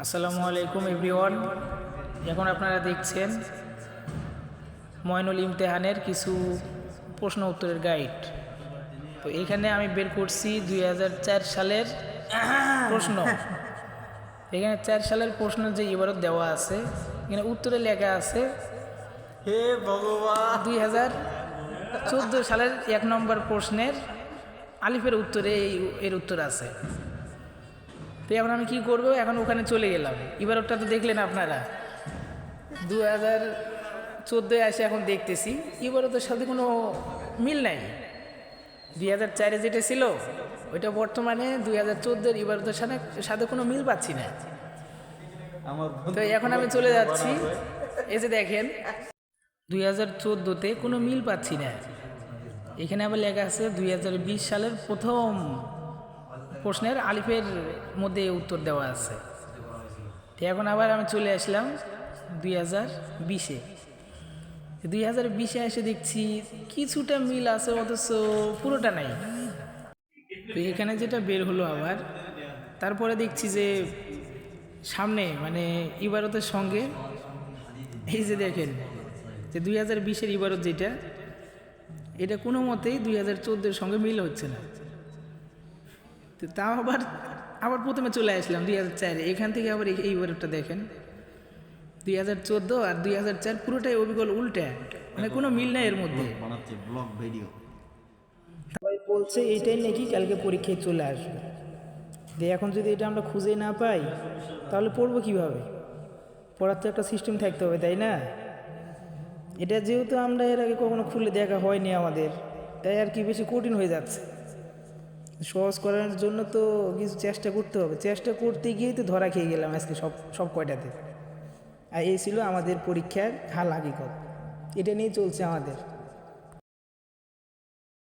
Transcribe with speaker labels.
Speaker 1: আসসালামু আলাইকুম এভরিওয়ান। এখন আপনারা দেখছেন ময়নুল ইমতেহানের কিছু প্রশ্ন উত্তরের গাইড। তো এখানে আমি বের করছি 2004 সালের প্রশ্ন। এখানে 4 সালের প্রশ্ন যে ইবারত দেওয়া আছে, এখানে উত্তরে লেখা আছে
Speaker 2: হে ভগবান
Speaker 1: 2014 সালের 1 নম্বর প্রশ্নের আলিফের উত্তরে এর উত্তর আছে। তো এখন আমি কি করব, এখন ওখানে চলে গেলাম। ইবারতটা তো দেখলেন আপনারা, 2014 আসে এখন দেখতেছি ইবারতের সাথে কোনো মিল নাই। 2004 যেটা ছিল ওইটা বর্তমানে 2014 ইবারতের সাথে কোনো মিল পাচ্ছি না।
Speaker 2: আমার
Speaker 1: তো এখন আমি চলে যাচ্ছি, এই যে দেখেন 2014-তে কোনো মিল পাচ্ছি না। এখানে আবার লেখা আছে 2020 সালের প্রথম প্রশ্নের আলিফের মধ্যে উত্তর দেওয়া আছে। তো এখন আবার আমি চলে আসলাম 2020-এ। 2020-এ এসে দেখছি কিছুটা মিল আছে, অথচ পুরোটা নাই। তো এখানে যেটা বের হলো আবার, তারপরে দেখছি যে সামনে মানে ইবারতের সঙ্গে এই যে দেখেন যে 2020-এর ইবারত যেটা, এটা কোনো মতেই 2014-এর সঙ্গে মিল হচ্ছে না। তো তাও আবার প্রথমে চলে আসলাম 2004-এ। এখান থেকে আবার এই ইবারতটা দেখেন, 2014 আর 2004 পুরোটাই অবিকল উল্টা, মানে কোনো মিল নাই এর মধ্যে।
Speaker 2: বানাচ্ছে ব্লগ ভিডিও।
Speaker 1: সবাই বলছে এইটাই নাকি কালকে পরীক্ষায় চলে আসবে। এখন যদি এটা আমরা খুঁজে না পাই তাহলে পড়বো কীভাবে? পড়ার তো একটা সিস্টেম থাকতে হবে, তাই না? এটা যেহেতু আমরা এর আগে কখনো খুলে দেখা হয়নি আমাদের, তাই আর কি বেশি কঠিন হয়ে যাচ্ছে। সহজ করার জন্য তো কিছু চেষ্টা করতে হবে, চেষ্টা করতে গিয়েই তো ধরা খেয়ে গেলাম আজকে সব কয়টাতে। আর এই ছিল আমাদের পরীক্ষার হাল হাকিকত, এটা নিয়ে চলছে আমাদের।